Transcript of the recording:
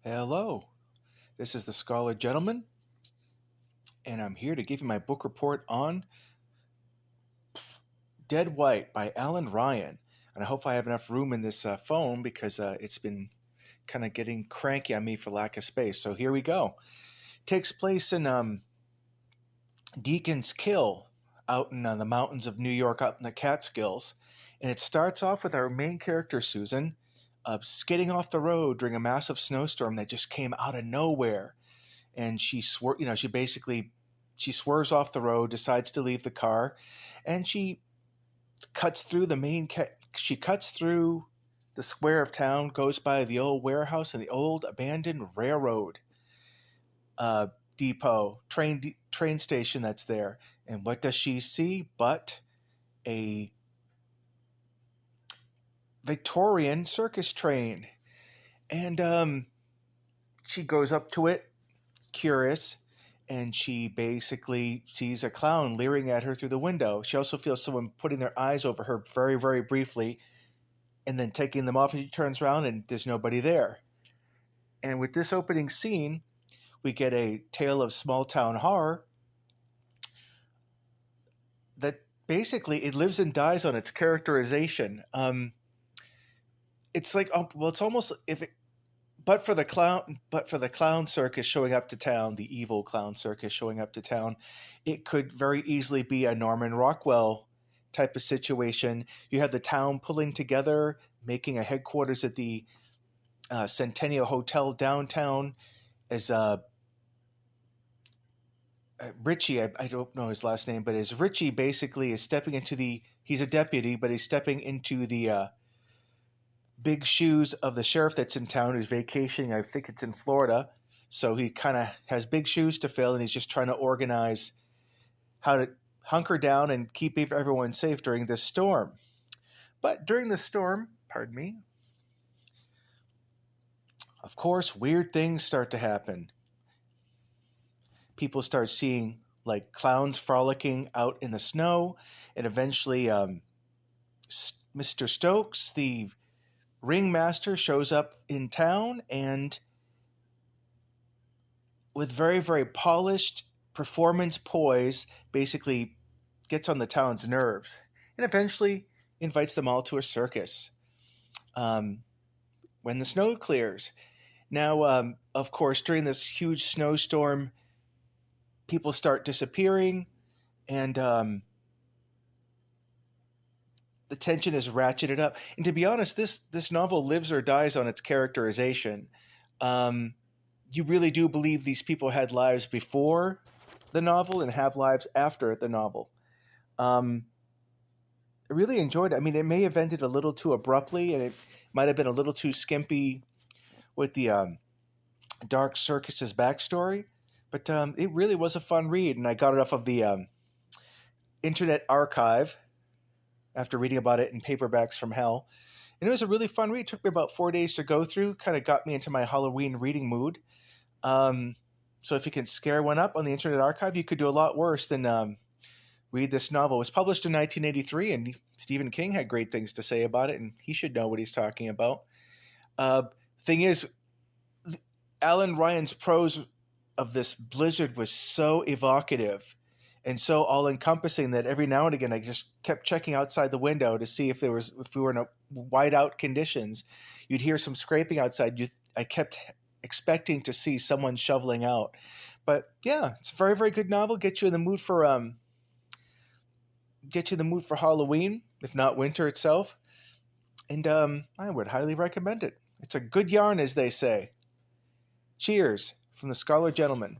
Hello, this is the Scholar Gentleman, and I'm here to give you my book report on Dead White by Alan Ryan. And I hope I have enough room in this phone because it's been kind of getting cranky on me for lack of space. So here we go. Takes place in Deacon's Kill out in the mountains of New York, up in the Catskills. And it starts off with our main character, Susan, skidding off the road during a massive snowstorm that just came out of nowhere. And she swerves off the road, decides to leave the car, and she cuts through she cuts through the square of town, goes by the old warehouse and the old abandoned railroad uh, train station that's there. And what does she see but a Victorian circus train? And she goes up to it, curious, and she basically sees a clown leering at her through the window. She also feels someone putting their eyes over her very, very briefly and then taking them off, and she turns around and there's nobody there. And with this opening scene, we get a tale of small town horror that basically it lives and dies on its characterization. It's like, it's almost if it, but for the clown circus showing up to town, the evil clown circus showing up to town, it could very easily be a Norman Rockwell type of situation. You have the town pulling together, making a headquarters at the Centennial Hotel downtown. As Richie, I don't know his last name, but as Richie basically is stepping into he's a deputy, but he's stepping into the big shoes of the sheriff that's in town who's vacationing. I think it's in Florida. So he kind of has big shoes to fill, and he's just trying to organize how to hunker down and keep everyone safe during this storm. But during the storm, pardon me, of course, weird things start to happen. People start seeing like clowns frolicking out in the snow, and eventually Mr. Stokes, the ringmaster, shows up in town and with very, very polished performance poise basically gets on the town's nerves and eventually invites them all to a circus when the snow clears. Now, of course, during this huge snowstorm, people start disappearing, and the tension is ratcheted up. And to be honest, this novel lives or dies on its characterization. You really do believe these people had lives before the novel and have lives after the novel. I really enjoyed it. I mean, it may have ended a little too abruptly, and it might have been a little too skimpy with the Dark Circus's backstory, but it really was a fun read, and I got it off of the Internet Archive after reading about it in Paperbacks from Hell. And it was a really fun read. It took me about 4 days to go through, kind of got me into my Halloween reading mood. So if you can scare one up on the Internet Archive, you could do a lot worse than read this novel. It was published in 1983, and Stephen King had great things to say about it, and he should know what he's talking about. Thing is, Alan Ryan's prose of this blizzard was so evocative and so all-encompassing that every now and again I just kept checking outside the window to see if we were in whiteout conditions. You'd hear some scraping outside. I kept expecting to see someone shoveling out. But yeah, it's a very, very good novel. Get you in the mood for Halloween, if not winter itself. And I would highly recommend it. It's a good yarn, as they say. Cheers from the Scholar Gentleman.